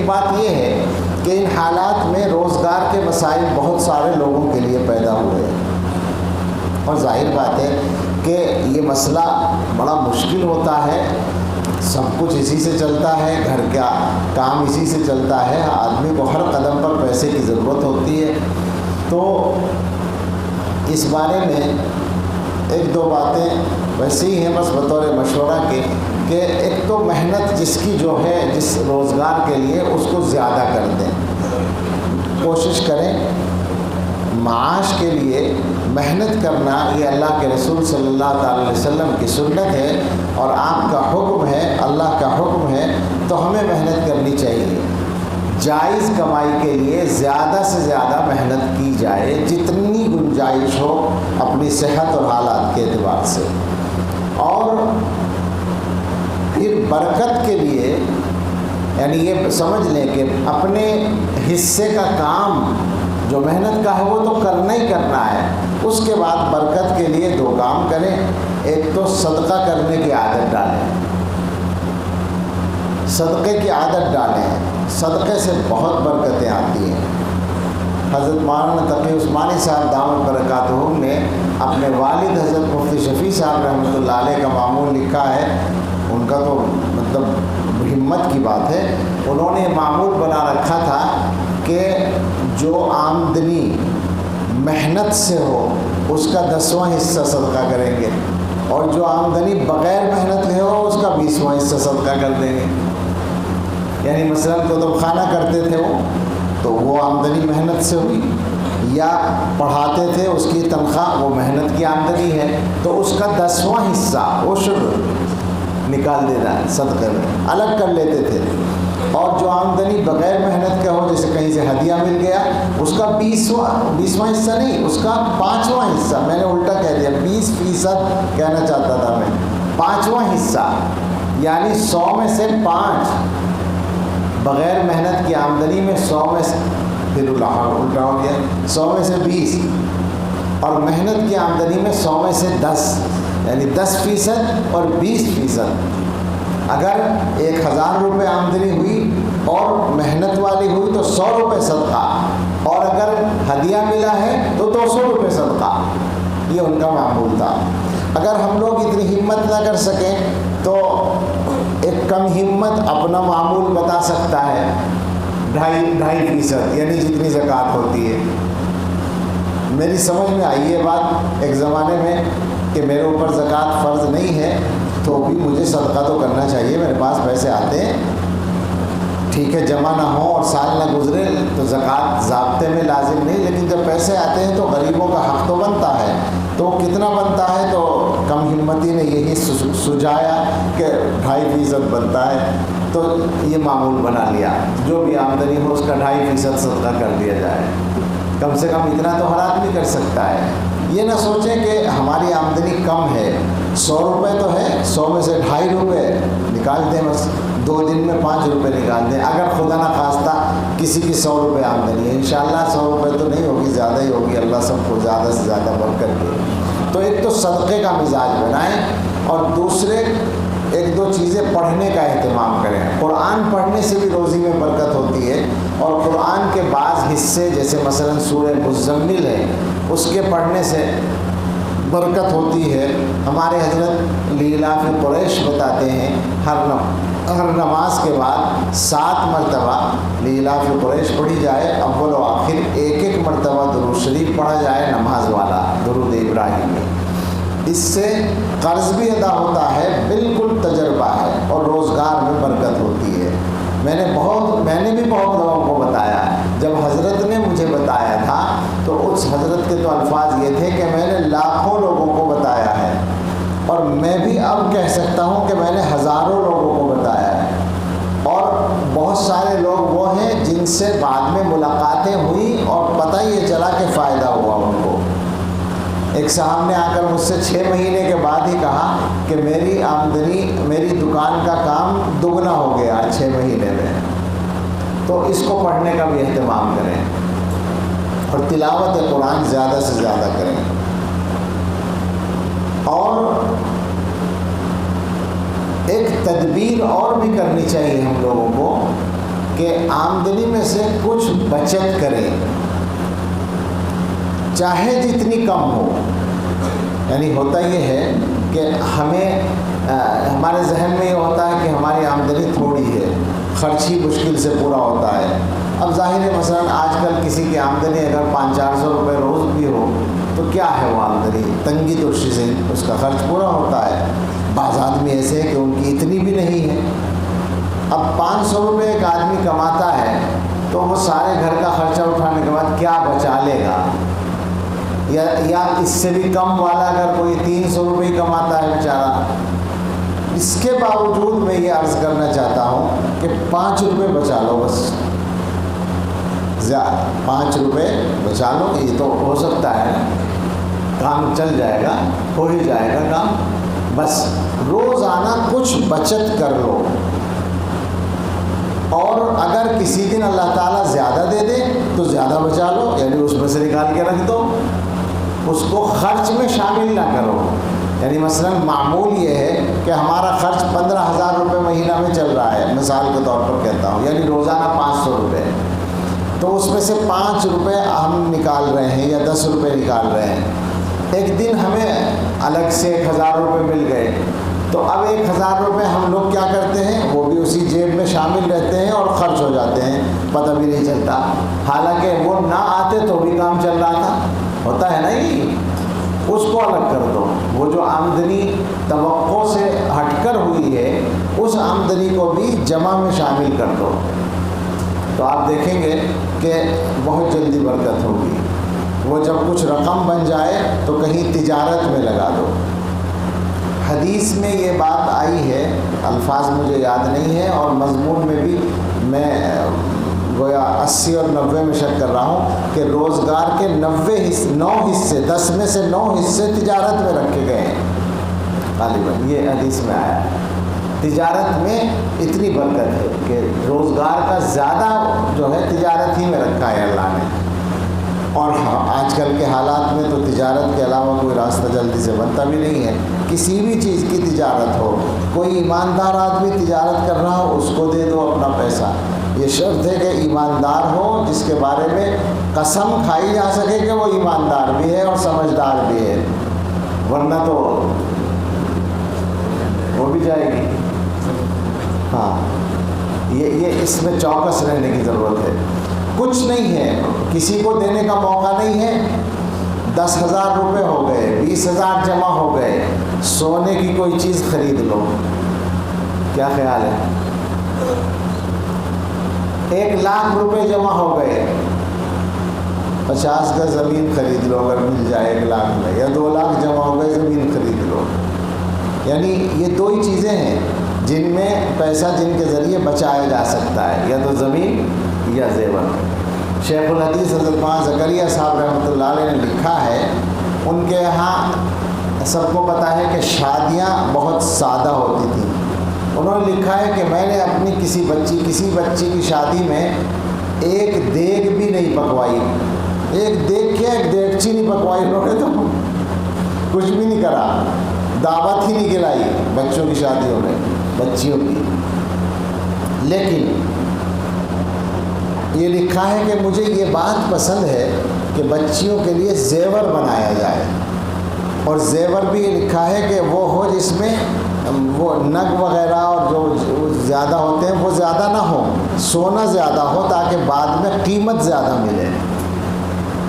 ایک بات یہ ہے کہ ان حالات میں روزگار کے مسائل بہت سارے لوگوں کے لیے پیدا ہوئے ہیں، اور ظاہر بات ہے کہ یہ مسئلہ بڑا مشکل ہوتا ہے، سب کچھ اسی سے چلتا ہے، گھر کا کام اسی سے چلتا ہے، آدمی کو ہر قدم پر پیسے کی ضرورت ہوتی ہے۔ تو اس بارے میں ایک دو باتیں ویسے ہی ہیں بس بطور مشورہ کے، کہ ایک تو محنت جس کی جو ہے جس روزگار کے لیے اس کو زیادہ کر دیں، کوشش کریں معاش کے لیے محنت کرنا، یہ اللہ کے رسول صلی اللہ تعالی علیہ وسلم کی سنت ہے اور آپ کا حکم ہے، اللہ کا حکم ہے، تو ہمیں محنت کرنی چاہیے۔ جائز کمائی کے لیے زیادہ سے زیادہ محنت کی جائے، جتنی گنجائش ہو اپنی صحت اور حالات کے اعتبار سے۔ اور پھر برکت کے لیے یعنی یہ سمجھ لیں کہ اپنے حصے کا کام جو محنت کا ہے وہ تو کرنا ہی کرنا ہے، اس کے بعد برکت کے لیے دو کام کریں۔ ایک تو صدقہ کرنے کی عادت ڈالیں، صدقے کی عادت ڈالیں، صدقے سے بہت برکتیں آتی ہیں۔ حضرت مولانا تقی عثمانی صاحب دامت برکاتہم نے اپنے والد حضرت مفتی شفیع صاحب رحمۃ اللہ علیہ کا معمول لکھا ہے، ان کا تو مطلب ہمت کی بات ہے، انہوں نے معمول بنا رکھا تھا کہ جو آمدنی محنت سے ہو اس کا 10واں حصہ صدقہ کریں گے، اور جو آمدنی بغیر محنت کے ہو اس کا 20واں حصہ صدقہ کر دیں گے۔ یعنی مثلا کتب خانہ کرتے تھے وہ تو وہ آمدنی محنت سے ہوئی، یا پڑھاتے تھے اس کی تنخواہ وہ محنت کی آمدنی ہے، تو اس کا 10واں حصہ عشر نکال دینا صدقے میں الگ کر لیتے تھے۔ اور جو آمدنی بغیر محنت کا ہو، جیسے کہیں سے ہدیہ مل گیا، اس کا 20واں حصہ نہیں، اس کا 5واں حصہ، میں نے الٹا کہہ دیا، 20% کہنا چاہتا تھا میں، 5واں حصہ یعنی 100 میں سے 5 بغیر محنت کی آمدنی میں 100 میں سے پھر الٹا ہو گیا 100 میں سے 20، اور محنت کی آمدنی میں 100 میں سے 10 یعنی 10% اور 20%۔ اگر 1000 روپے آمدنی ہوئی اور محنت والی ہوئی تو 100 روپے صدقہ، اور اگر ہدیہ ملا ہے تو 200 روپے صدقہ، یہ ان کا معمول تھا۔ اگر ہم لوگ اتنی ہمت نہ کر سکیں تو ایک کم ہمت اپنا معمول بتا سکتا ہے، 2.5% یعنی جتنی زکوٰۃ ہوتی ہے۔ میری سمجھ میں آئی یہ بات ایک زمانے میں کہ میرے اوپر زکوٰۃ فرض نہیں ہے تو بھی مجھے صدقہ تو کرنا چاہیے، میرے پاس پیسے آتے ہیں، ٹھیک ہے جمع نہ ہو اور سال نہ گزرے تو زکوٰۃ ضابطے میں لازم نہیں، لیکن جب پیسے آتے ہیں تو غریبوں کا حق تو بنتا ہے۔ تو کتنا بنتا ہے؟ تو کم ہمتی نے یہی سجایا کہ 2.5% بنتا ہے، تو یہ معمول بنا لیا، جو بھی آمدنی ہو اس کا 2.5% صدقہ کر دیا جائے۔ کم سے کم اتنا تو ہر آدمی کر سکتا ہے۔ یہ نہ سوچیں کہ ہماری آمدنی کم ہے، 100 روپے تو ہے، 100 میں سے 2.5 روپے نکال دیں، بس 2 دن میں 5 روپے نکال دیں۔ اگر خدا نہ خواستہ کسی کی 100 روپے آمدنی ہے، انشاءاللہ 100 روپے تو نہیں ہوگی، زیادہ ہی ہوگی، اللہ سب کو زیادہ سے زیادہ برکت دے۔ تو ایک تو صدقے کا مزاج بنائیں، اور دوسرے 1-2 چیزیں پڑھنے کا اہتمام کریں۔ قرآن پڑھنے سے بھی روزی میں برکت ہوتی ہے، اور قرآن کے بعض حصے جیسے مثلا سورہ مزمل ہے اس کے پڑھنے سے برکت ہوتی ہے۔ ہمارے حضرت لیلاف قریش بتاتے ہیں ہر نماز کے بعد 7 مرتبہ لیلاف قریش پڑھی جائے، اول و آخر 1 مرتبہ درود شریف پڑھا جائے نماز والا، درود ابراہیمی۔ اس سے قرض بھی ادا ہوتا ہے، بالکل تجربہ ہے، اور روزگار میں برکت ہوتی ہے۔ میں نے بھی بہت لوگوں کو بتایا، جب حضرت نے مجھے بتایا تھا تو اس حضرت کے تو الفاظ یہ تھے کہ میں نے لاکھوں لوگوں کو بتایا ہے، اور میں بھی اب کہہ سکتا ہوں کہ میں نے ہزاروں لوگوں کو بتایا ہے، اور بہت سارے لوگ وہ ہیں جن سے بعد میں ملاقاتیں ہوئیں اور پتہ یہ چلا کہ فائدہ ہوا ان کو۔ ایک صاحب نے آ کر مجھ سے 6 مہینے کے بعد ہی کہا کہ میری آمدنی، میری دکان کا کام دگنا ہو گیا 6 مہینے میں۔ تو اس کو پڑھنے کا بھی اہتمام کریں، اور تلاوت قرآن زیادہ سے زیادہ کریں۔ اور ایک تدبیر اور بھی کرنی چاہیے ہم لوگوں کو کہ آمدنی میں سے کچھ بچت کریں، چاہے جتنی کم ہو۔ یعنی ہوتا یہ ہے کہ ہمیں ہمارے ذہن میں یہ ہوتا ہے کہ ہماری آمدنی تھوڑی ہے، خرچ ہی مشکل سے پورا ہوتا ہے۔ اب ظاہر ہے مثلاً آج کل کسی کی آمدنی اگر 500-400 روپے روز بھی ہو تو کیا ہے وہ آمدنی، تنگی توشی سے اس کا خرچ پورا ہوتا ہے۔ بعض آدمی ایسے ہیں کہ ان کی اتنی بھی نہیں ہے۔ اب 500 روپے ایک آدمی کماتا ہے تو وہ سارے گھر کا خرچہ اٹھانے کے بعد کیا بچا لے گا، یا اس سے بھی کم والا اگر کوئی 300 روپے کماتا ہے بیچارہ۔ اس کے باوجود میں یہ عرض کرنا چاہتا ہوں کہ 5 روپے بچا لو، بس 5 روپے بچا لو، یہ تو ہو سکتا ہے، کام چل جائے گا، ہو ہی جائے گا کام۔ بس روزانہ کچھ بچت کر لو، اور اگر کسی دن اللہ تعالیٰ زیادہ دے دے تو زیادہ بچا لو، یعنی اس میں سے نکال کے رکھ دو، اس کو خرچ میں شامل نہ کرو۔ یعنی مثلا معمول یہ ہے کہ ہمارا خرچ 15,000 روپے مہینہ میں چل رہا ہے، مثال کے طور پر کہتا ہوں، یعنی روزانہ 500 روپے، تو اس میں سے 5 روپے ہم نکال رہے ہیں یا 10 روپے نکال رہے ہیں۔ ایک دن ہمیں الگ سے 1,000 روپے مل گئے، تو اب 1,000 روپے ہم لوگ کیا کرتے ہیں، وہ بھی اسی جیب میں شامل رہتے ہیں اور خرچ ہو جاتے ہیں، پتہ بھی نہیں چلتا، حالانکہ وہ نہ آتے تو بھی کام چل رہا تھا۔ ہوتا ہے نا، یہ اس کو الگ کر دو۔ وہ جو آمدنی توقع سے ہٹ کر ہوئی ہے اس آمدنی کو بھی جمع میں شامل کر دو، تو آپ دیکھیں گے کہ بہت جلدی برکت ہوگی۔ وہ جب کچھ رقم بن جائے تو کہیں تجارت میں لگا دو۔ حدیث میں یہ بات آئی ہے، الفاظ مجھے یاد نہیں ہے، اور مضمون میں بھی میں گویا 80 اور 90 میں شک کر رہا ہوں کہ روزگار کے 9 حصے 10 میں سے 9 حصے تجارت میں رکھے گئے ہیں غالباً، یہ حدیث میں آیا ہے۔ تجارت میں اتنی برکت ہے کہ روزگار کا زیادہ جو ہے تجارت ہی میں رکھا ہے اللہ نے، اور آج کل کے حالات میں تو تجارت کے علاوہ کوئی راستہ جلدی سے بنتا بھی نہیں ہے۔ کسی بھی چیز کی تجارت ہو، کوئی ایماندار آدمی تجارت کر رہا ہو اس کو دے دو اپنا پیسہ، یہ شرط ہے کہ ایماندار ہو، جس کے بارے میں قسم کھائی جا سکے کہ وہ ایماندار بھی ہے اور سمجھدار بھی ہے، ورنہ تو وہ بھی جائے گی۔ ہاں، یہ اس میں چوکس رہنے کی ضرورت ہے۔ کچھ نہیں ہے، کسی کو دینے کا موقع نہیں ہے، 10,000 روپے ہو گئے، 20,000 جمع ہو گئے، سونے کی کوئی چیز خرید لو، کیا خیال ہے؟ 1,00,000 روپے جمع ہو گئے، 50 کا زمین خرید لو اگر مل جائے 1,00,000 میں، یا 2,00,000 جمع ہو گئے زمین خرید لو۔ یعنی یہ 2 ہی چیزیں ہیں جن میں پیسہ جن کے ذریعے بچایا جا سکتا ہے، یا تو زمین یا زیور۔ شیخ الحدیث حضرت مولانا زکریا صاحب رحمۃ اللہ علیہ نے لکھا ہے، ان کے یہاں سب کو پتہ ہے کہ شادیاں بہت سادہ ہوتی تھیں۔ انہوں نے لکھا ہے کہ میں نے اپنی کسی بچی کی شادی میں ایک دیگ بھی نہیں پکوائی، ایک دیگ کیا، ایک دیگچی نہیں پکوائی انہوں نے، تو کچھ بھی نہیں کرا، دعوت ہی نہیں کھلائی بچوں کی شادیوں میں، بچیوں کی۔ لیکن یہ لکھا ہے کہ مجھے یہ بات پسند ہے کہ بچیوں کے لیے زیور بنایا جائے، اور زیور بھی یہ لکھا ہے کہ وہ ہو جس میں وہ نگ وغیرہ اور جو زیادہ ہوتے ہیں وہ زیادہ نہ ہو، سونا زیادہ ہو تاکہ بعد میں قیمت زیادہ ملے،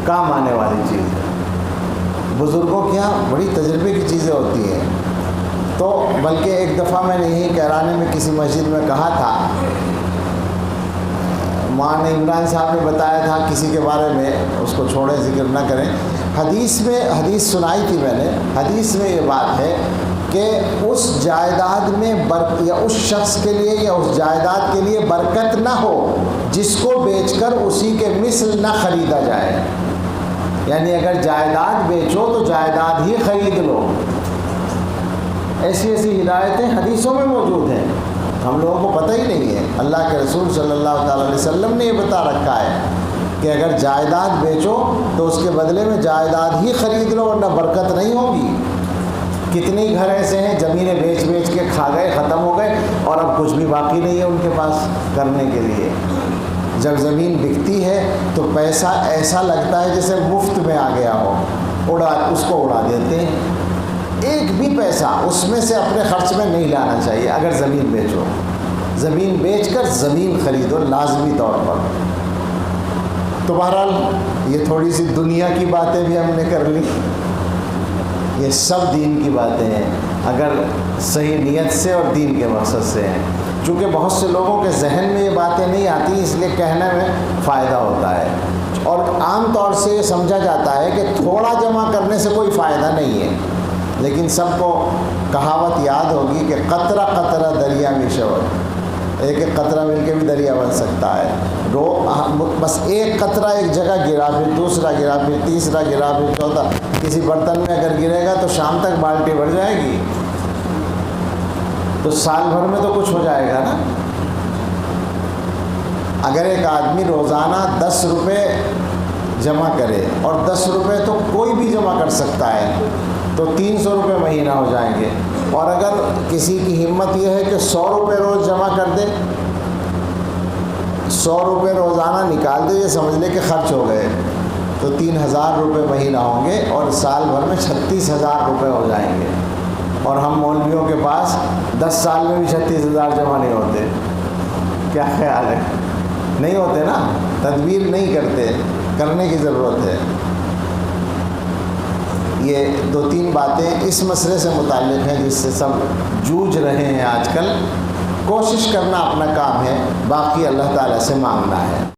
کام آنے والی چیز ہے۔ بزرگوں کے یہاں بڑی تجربے کی چیزیں ہوتی ہیں، تو بلکہ ایک دفعہ میں نے یہی کیرانے میں کسی مسجد میں کہا تھا، مولانا عمران صاحب نے بتایا تھا کسی کے بارے میں، اس کو چھوڑیں ذکر نہ کریں، حدیث سنائی تھی میں نے، حدیث میں یہ بات ہے کہ اس جائیداد میں یا اس شخص کے لیے یا اس جائیداد کے لیے برکت نہ ہو جس کو بیچ کر اسی کے مثل نہ خریدا جائے۔ یعنی اگر جائیداد بیچو تو جائیداد ہی خرید لو۔ ایسی ہدایتیں حدیثوں میں موجود ہیں، ہم لوگوں کو پتہ ہی نہیں ہے۔ اللہ کے رسول صلی اللہ تعالیٰ علیہ وسلم نے یہ بتا رکھا ہے کہ اگر جائیداد بیچو تو اس کے بدلے میں جائیداد ہی خرید لو ورنہ برکت نہیں ہوگی۔ کتنے ہی گھر ایسے ہیں زمینیں بیچ بیچ کے کھا گئے، ختم ہو گئے، اور اب کچھ بھی باقی نہیں ہے ان کے پاس کرنے کے لیے۔ جب زمین بکتی ہے تو پیسہ ایسا لگتا ہے جیسے مفت میں آ گیا ہو، اس کو اڑا دیتے ہیں۔ ایک بھی پیسہ اس میں سے اپنے خرچ میں نہیں لانا چاہیے۔ اگر زمین بیچو، زمین بیچ کر زمین خریدو لازمی طور پر۔ تو بہرحال یہ تھوڑی سی دنیا کی باتیں بھی ہم نے کر لی، یہ سب دین کی باتیں ہیں اگر صحیح نیت سے اور دین کے مقصد سے ہیں۔ چونکہ بہت سے لوگوں کے ذہن میں یہ باتیں نہیں آتی، اس لیے کہنے میں فائدہ ہوتا ہے، اور عام طور سے یہ سمجھا جاتا ہے کہ تھوڑا جمع کرنے سے کوئی فائدہ نہیں ہے، لیکن سب کو کہاوت یاد ہوگی کہ قطرہ قطرہ دریا میں شود، ایک ایک قطرہ مل کے بھی دریا بن سکتا ہے۔ بس ایک قطرہ ایک جگہ گرا، پھر دوسرا گرا، پھر تیسرا گرا، پھر چوتھا، کسی برتن میں اگر گرے گا تو شام تک بالٹی بھر جائے گی، تو سال بھر میں تو کچھ ہو جائے گا نا۔ اگر ایک آدمی روزانہ 10 روپے جمع کرے، اور 10 روپے تو کوئی بھی جمع کر سکتا ہے، تو 300 روپے مہینہ ہو جائیں گے۔ اور اگر کسی کی ہمت یہ ہے کہ 100 روپے روز جمع کر دے، 100 روپے روزانہ نکال دے، یہ سمجھ لے کہ خرچ ہو گئے، تو 3000 روپے مہینہ ہوں گے، اور سال بھر میں 36,000 روپے ہو جائیں گے۔ اور ہم مولویوں کے پاس 10 سال میں بھی 36,000 جمع نہیں ہوتے۔ کیا خیال ہے؟ نہیں ہوتے نا، تدبیر نہیں کرتے، کرنے کی ضرورت ہے۔ یہ 2-3 باتیں اس مسئلے سے متعلق ہیں جس سے سب جوجھ رہے ہیں آج کل۔ کوشش کرنا اپنا کام ہے، باقی اللہ تعالیٰ سے مانگنا ہے۔